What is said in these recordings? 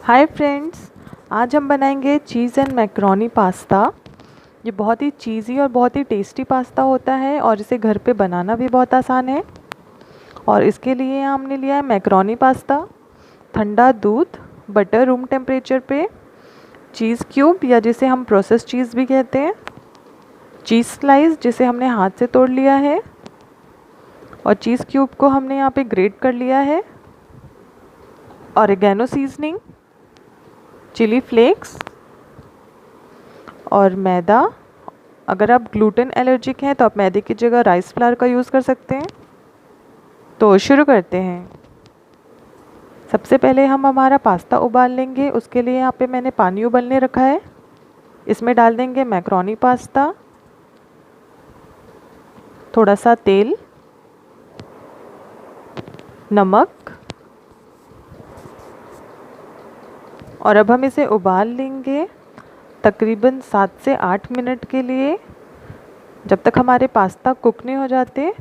Hi friends, आज हम बनाएंगे चीज़ एंड मैक्रोनी पास्ता। ये बहुत ही चीज़ी और बहुत ही टेस्टी पास्ता होता है और इसे घर पे बनाना भी बहुत आसान है। और इसके लिए हमने लिया है मैक्रोनी पास्ता, ठंडा दूध, बटर रूम टेम्परेचर पे, चीज़ क्यूब या जिसे हम प्रोसेस चीज़ भी कहते हैं, चीज़ स्लाइस जिसे हमने हाथ से तोड़ लिया है और चीज़ क्यूब को हमने यहाँ पे ग्रेट कर लिया है, ऑरिगेनो सीजनिंग, चिली फ्लेक्स और मैदा। अगर आप ग्लूटेन एलर्जिक हैं तो आप मैदे की जगह राइस फ्लावर का यूज़ कर सकते हैं। तो शुरू करते हैं। सबसे पहले हम हमारा पास्ता उबाल लेंगे। उसके लिए यहाँ पे मैंने पानी उबलने रखा है। इसमें डाल देंगे मैक्रोनी पास्ता, थोड़ा सा तेल, नमक और अब हम इसे उबाल लेंगे तकरीबन 7 से 8 मिनट के लिए, जब तक हमारे पास्ता कुक नहीं हो जाते।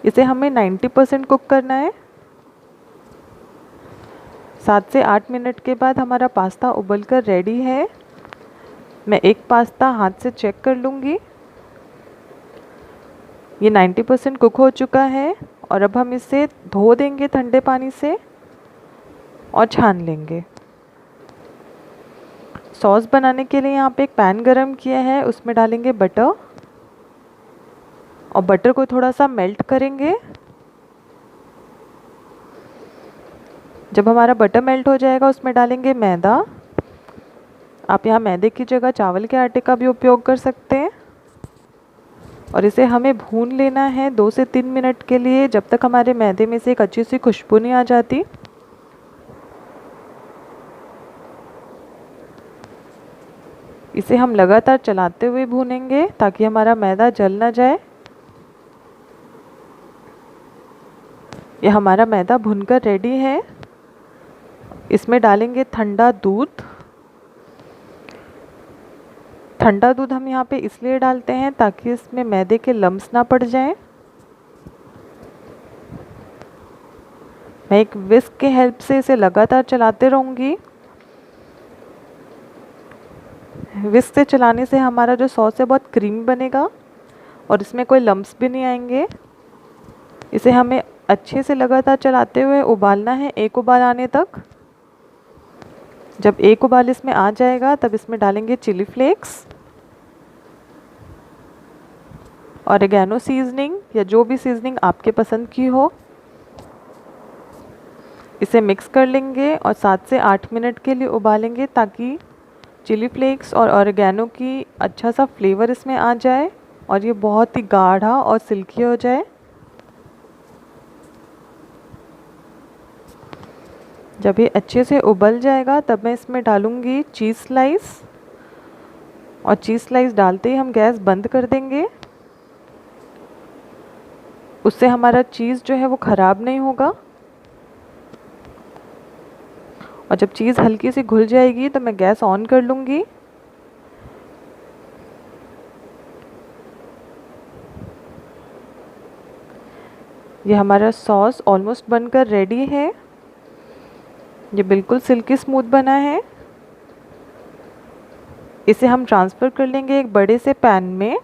इसे हमें 90% कुक करना है। 7 से 8 मिनट के बाद हमारा पास्ता उबल कर रेडी है। मैं एक पास्ता हाथ से चेक कर लूँगी। ये 90% कुक हो चुका है और अब हम इसे धो देंगे ठंडे पानी से और छान लेंगे। सॉस बनाने के लिए यहाँ पे एक पैन गरम किया है, उसमें डालेंगे बटर और बटर को थोड़ा सा मेल्ट करेंगे। जब हमारा बटर मेल्ट हो जाएगा उसमें डालेंगे मैदा। आप यहाँ मैदे की जगह चावल के आटे का भी उपयोग कर सकते हैं और इसे हमें भून लेना है 2 से 3 मिनट के लिए, जब तक हमारे मैदे में से एक अच्छी सी खुशबू नहीं आ जाती। इसे हम लगातार चलाते हुए भूनेंगे ताकि हमारा मैदा जल ना जाए। यह हमारा मैदा भुनकर रेडी है। इसमें डालेंगे ठंडा दूध। ठंडा दूध हम यहाँ पे इसलिए डालते हैं ताकि इसमें मैदे के लम्स ना पड़ जाएं। मैं एक विस्क के हेल्प से इसे लगातार चलाते रहूँगी। विस्क से चलाने से हमारा जो सॉस है बहुत क्रीमी बनेगा और इसमें कोई लम्स भी नहीं आएंगे। इसे हमें अच्छे से लगातार चलाते हुए उबालना है, एक उबाल आने तक। जब एक उबाल इसमें आ जाएगा तब इसमें डालेंगे चिली फ्लेक्स, ऑरिगेनो सीजनिंग या जो भी सीजनिंग आपके पसंद की हो। इसे मिक्स कर लेंगे और 7 से 8 मिनट के लिए उबालेंगे ताकि चिली फ्लेक्स और ऑरिगेनो की अच्छा सा फ्लेवर इसमें आ जाए और ये बहुत ही गाढ़ा और सिल्की हो जाए। जब ये अच्छे से उबल जाएगा तब मैं इसमें डालूँगी चीज़ स्लाइस और चीज़ स्लाइस डालते ही हम गैस बंद कर देंगे। उससे हमारा चीज़ जो है वो ख़राब नहीं होगा। और जब चीज़ हल्की सी घुल जाएगी तो मैं गैस ऑन कर लूँगी। ये हमारा सॉस ऑलमोस्ट बनकर रेडी है। ये बिल्कुल सिल्की स्मूथ बना है। इसे हम ट्रांसफ़र कर लेंगे एक बड़े से पैन में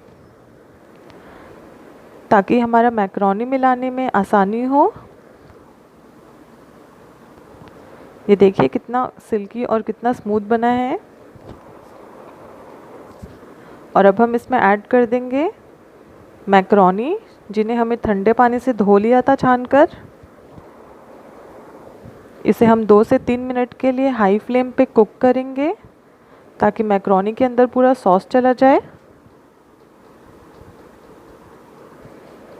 ताकि हमारा मैक्रोनी मिलाने में आसानी हो। ये देखिए कितना सिल्की और कितना स्मूथ बना है। और अब हम इसमें ऐड कर देंगे मैक्रोनी, जिन्हें हमें ठंडे पानी से धो लिया था छानकर। इसे हम 2 से 3 मिनट के लिए हाई फ्लेम पे कुक करेंगे ताकि मैक्रोनी के अंदर पूरा सॉस चला जाए।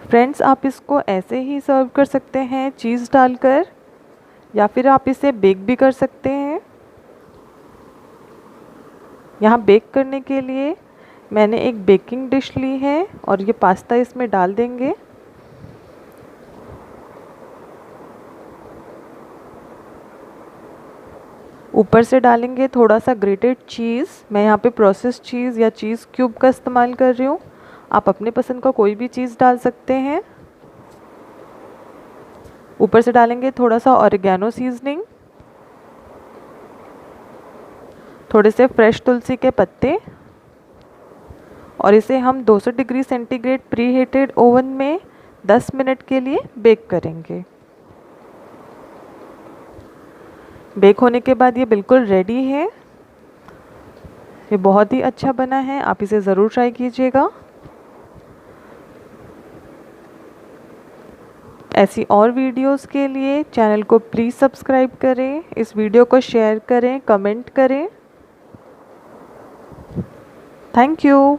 फ्रेंड्स, आप इसको ऐसे ही सर्व कर सकते हैं चीज़ डालकर, या फिर आप इसे बेक भी कर सकते हैं। यहाँ बेक करने के लिए मैंने एक बेकिंग डिश ली है और ये पास्ता इसमें डाल देंगे। ऊपर से डालेंगे थोड़ा सा ग्रेटेड चीज़। मैं यहाँ पे प्रोसेस चीज़ या चीज़ क्यूब का इस्तेमाल कर रही हूँ। आप अपने पसंद का कोई भी चीज़ डाल सकते हैं। ऊपर से डालेंगे थोड़ा सा ऑरिगेनो सीजनिंग थोड़े से फ्रेश तुलसी के पत्ते और इसे हम 200 degree centigrade pre heated oven में 10 मिनट के लिए बेक करेंगे। बेक होने के बाद ये बिल्कुल रेडी है। ये बहुत ही अच्छा बना है, आप इसे ज़रूर ट्राई कीजिएगा। ऐसी और वीडियोस के लिए चैनल को प्लीज़ सब्सक्राइब करें, इस वीडियो को शेयर करें, कमेंट करें। Thank you.